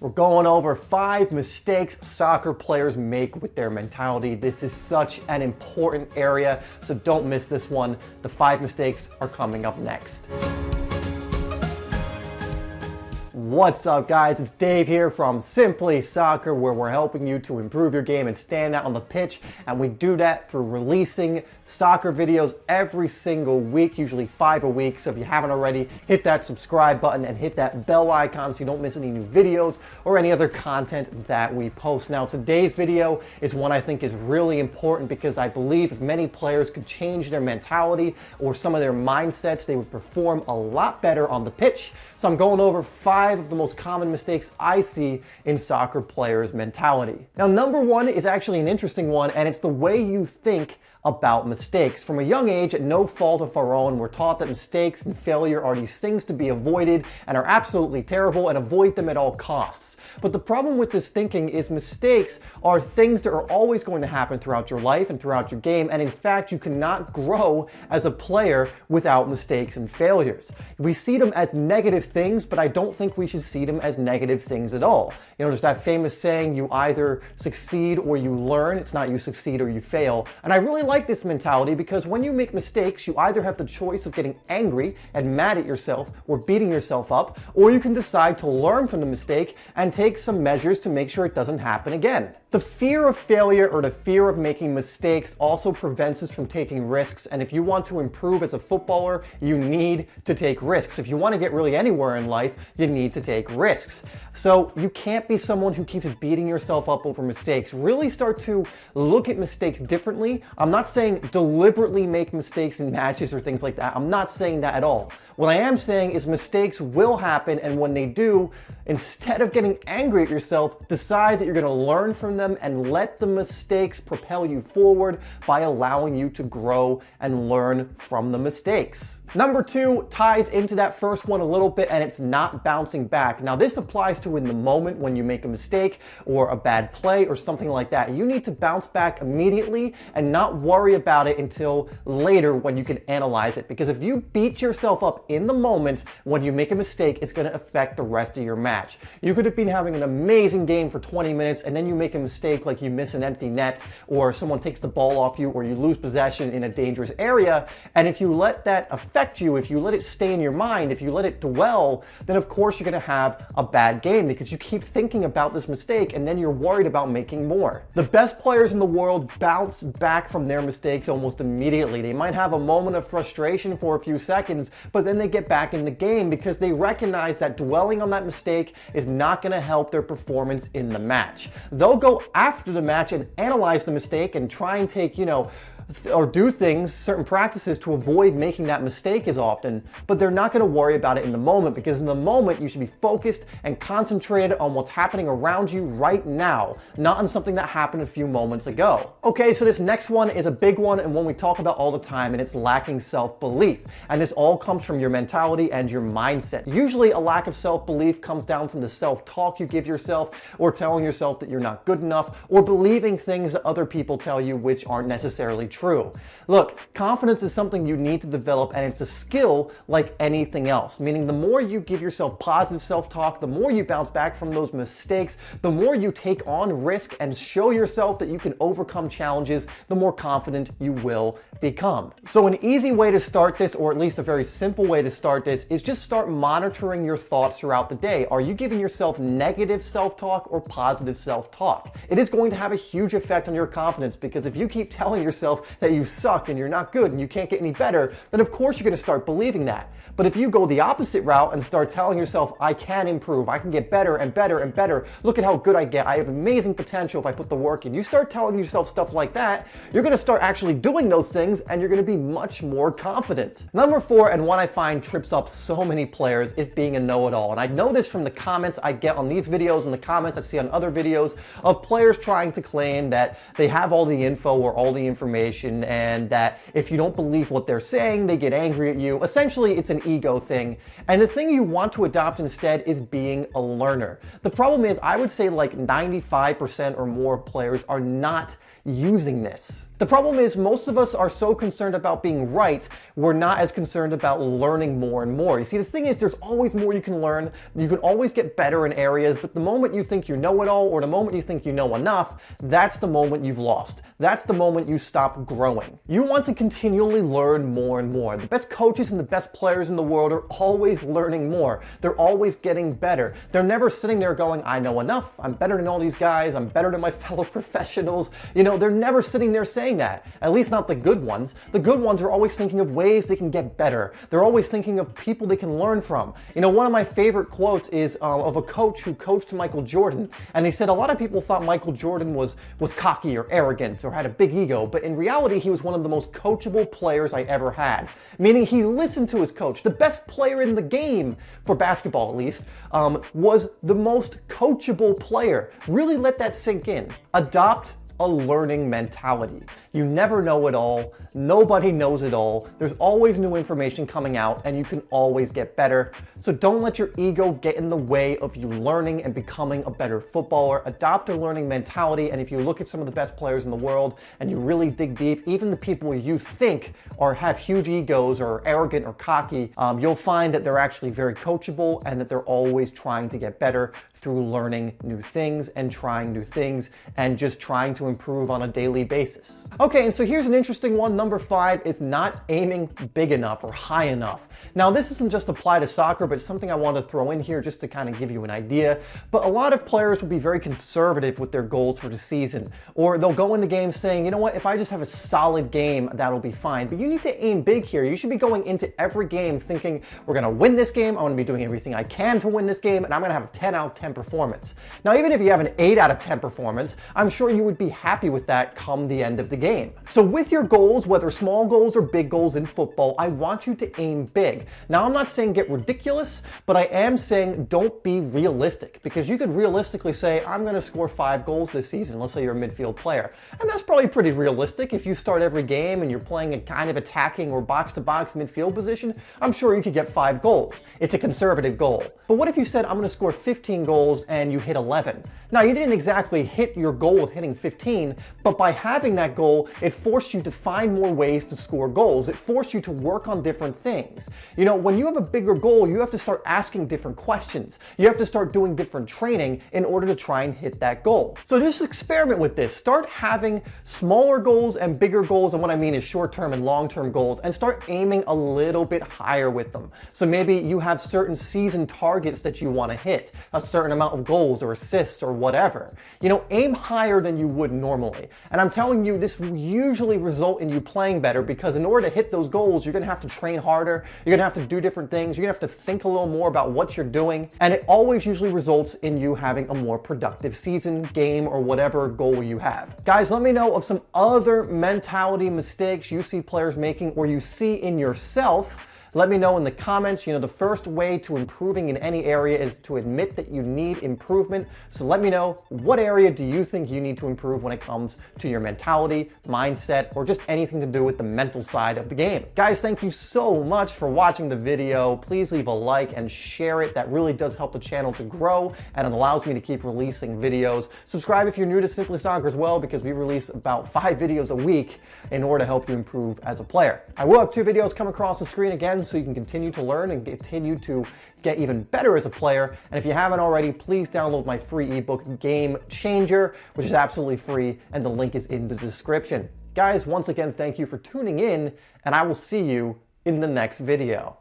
We're going over 5 mistakes soccer players make with their mentality. This is such an important area, so don't miss this one. The 5 mistakes are coming up next. What's up, guys? It's Dave here from SimplySoccer, where we're helping you to improve your game and stand out on the pitch, and we do that through releasing soccer videos every single week, usually 5 a week. So if you haven't already, hit that subscribe button and hit that bell icon so you don't miss any new videos or any other content that we post. Now, today's video is one I think is really important because I believe if many players could change their mentality or some of their mindsets, they would perform a lot better on the pitch. So I'm going over 5 of the most common mistakes I see in soccer players' mentality. Now, number 1 is actually an interesting one, and it's the way you think about mistakes. From a young age, at no fault of our own, we're taught that mistakes and failure are these things to be avoided and are absolutely terrible, and avoid them at all costs. But the problem with this thinking is mistakes are things that are always going to happen throughout your life and throughout your game, and in fact, you cannot grow as a player without mistakes and failures. We see them as negative things, but I don't think we should see them as negative things at all. You know, there's that famous saying, you either succeed or you learn. It's not you succeed or you fail. And I really like this mentality because when you make mistakes, you either have the choice of getting angry and mad at yourself or beating yourself up, or you can decide to learn from the mistake and take some measures to make sure it doesn't happen again. The fear of failure or the fear of making mistakes also prevents us from taking risks, and if you want to improve as a footballer, you need to take risks. If you want to get really anywhere in life, you need to take risks. So you can't be someone who keeps beating yourself up over mistakes. Really start to look at mistakes differently. I'm not saying deliberately make mistakes in matches or things like that. I'm not saying that at all. What I am saying is mistakes will happen, and when they do, instead of getting angry at yourself, decide that you're going to learn from them and let the mistakes propel you forward by allowing you to grow and learn from the mistakes. Number 2 ties into that first one a little bit, and it's not bouncing back. Now, this applies to in the moment when you make a mistake or a bad play or something like that. You need to bounce back immediately and not worry about it until later when you can analyze it. Because if you beat yourself up in the moment when you make a mistake, it's going to affect the rest of your match. You could have been having an amazing game for 20 minutes and then you make a mistake like you miss an empty net or someone takes the ball off you or you lose possession in a dangerous area. And if you let that affect you, if you let it stay in your mind, if you let it dwell, then of course you're going to have a bad game because you keep thinking about this mistake and then you're worried about making more. The best players in the world bounce back from their mistakes almost immediately. They might have a moment of frustration for a few seconds, but then they get back in the game because they recognize that dwelling on that mistake is not going to help their performance in the match. They'll go after the match and analyze the mistake and try and take, or do things, certain practices to avoid making that mistake as often, but they're not going to worry about it in the moment because in the moment you should be focused and concentrated on what's happening around you right now, not on something that happened a few moments ago. Okay, so this next one is a big one and one we talk about all the time, and it's lacking self-belief. And this all comes from your mentality and your mindset. Usually a lack of self-belief comes down from the self-talk you give yourself, or telling yourself that you're not good enough, or believing things that other people tell you which aren't necessarily true. Look, confidence is something you need to develop, and it's a skill like anything else, meaning the more you give yourself positive self-talk, the more you bounce back from those mistakes, the more you take on risk and show yourself that you can overcome challenges, the more confident you will become. So an easy way to start this, or at least a very simple way to start this, is just start monitoring your thoughts throughout the day. Are you giving yourself negative self-talk or positive self-talk? It is going to have a huge effect on your confidence, because if you keep telling yourself that you suck and you're not good and you can't get any better, then of course you're going to start believing that. But if you go the opposite route and start telling yourself, I can improve, I can get better and better and better, look at how good I get, I have amazing potential if I put the work in. You start telling yourself stuff like that, you're going to start actually doing those things and you're going to be much more confident. Number 4, and one I find trips up so many players, is being a know-it-all. And I know this from the comments I get on these videos and the comments I see on other videos of players trying to claim that they have all the info or all the information information, and that if you don't believe what they're saying, they get angry at you. Essentially, it's an ego thing. And the thing you want to adopt instead is being a learner. The problem is, I would say like 95% or more of players are not using this. The problem is most of us are so concerned about being right, we're not as concerned about learning more and more. You see, the thing is, there's always more you can learn. You can always get better in areas, but the moment you think you know it all, or the moment you think you know enough, that's the moment you've lost. That's the moment you stop growing. You want to continually learn more and more. The best coaches and the best players in the world are always learning more. They're always getting better. They're never sitting there going, I know enough, I'm better than all these guys, I'm better than my fellow professionals. You know, they're never sitting there saying that. At least not the good ones. The good ones are always thinking of ways they can get better. They're always thinking of people they can learn from. You know, one of my favorite quotes is of a coach who coached Michael Jordan, and he said a lot of people thought Michael Jordan was cocky or arrogant or had a big ego, but in reality he was one of the most coachable players I ever had. Meaning he listened to his coach. The best player in the game, for basketball at least, was the most coachable player. Really let that sink in. Adopt a learning mentality. You never know it all. Nobody knows it all. There's always new information coming out, and you can always get better. So don't let your ego get in the way of you learning and becoming a better footballer. Adopt a learning mentality, and if you look at some of the best players in the world and you really dig deep, even the people you think have huge egos or arrogant or cocky, you'll find that they're actually very coachable and that they're always trying to get better through learning new things and trying new things and just trying to improve on a daily basis. Okay, and so here's an interesting one. Number 5 is not aiming big enough or high enough. Now, this doesn't just apply to soccer, but it's something I want to throw in here just to kind of give you an idea. But a lot of players will be very conservative with their goals for the season, or they'll go into games saying, you know what, if I just have a solid game, that'll be fine. But you need to aim big here. You should be going into every game thinking, we're going to win this game, I'm going to be doing everything I can to win this game, and I'm going to have a 10 out of 10 performance. Now, even if you have an 8 out of 10 performance, I'm sure you would be happy with that come the end of the game. So with your goals, whether small goals or big goals in football, I want you to aim big. Now, I'm not saying get ridiculous, but I am saying don't be realistic, because you could realistically say, I'm going to score 5 goals this season. Let's say you're a midfield player. And that's probably pretty realistic. If you start every game and you're playing a kind of attacking or box-to-box midfield position, I'm sure you could get 5 goals. It's a conservative goal. But what if you said, I'm going to score 15 goals and you hit 11? Now, you didn't exactly hit your goal of hitting 15, but by having that goal, it forced you to find more ways to score goals. It forced you to work on different things. You know, when you have a bigger goal, you have to start asking different questions. You have to start doing different training in order to try and hit that goal. So just experiment with this. Start having smaller goals and bigger goals, and what I mean is short-term and long-term goals, and start aiming a little bit higher with them. So maybe you have certain season targets that you want to hit, a certain amount of goals or assists or whatever. You know, aim higher than you would normally. And I'm telling you, this will usually result in you playing better, because in order to hit those goals, you're going to have to train harder, you're going to have to do different things, you're going to have to think a little more about what you're doing, and it always usually results in you having a more productive season, game, or whatever goal you have. Guys, let me know of some other mentality mistakes you see players making or you see in yourself. Let me know in the comments. You know, the first way to improving in any area is to admit that you need improvement. So let me know, what area do you think you need to improve when it comes to your mentality, mindset, or just anything to do with the mental side of the game. Guys, thank you so much for watching the video. Please leave a like and share it. That really does help the channel to grow, and it allows me to keep releasing videos. Subscribe if you're new to Simply Soccer as well, because we release about 5 videos a week in order to help you improve as a player. I will have 2 videos come across the screen again, so you can continue to learn and continue to get even better as a player. And if you haven't already, please download my free ebook, Game Changer, which is absolutely free, and the link is in the description. Guys, once again, thank you for tuning in, and I will see you in the next video.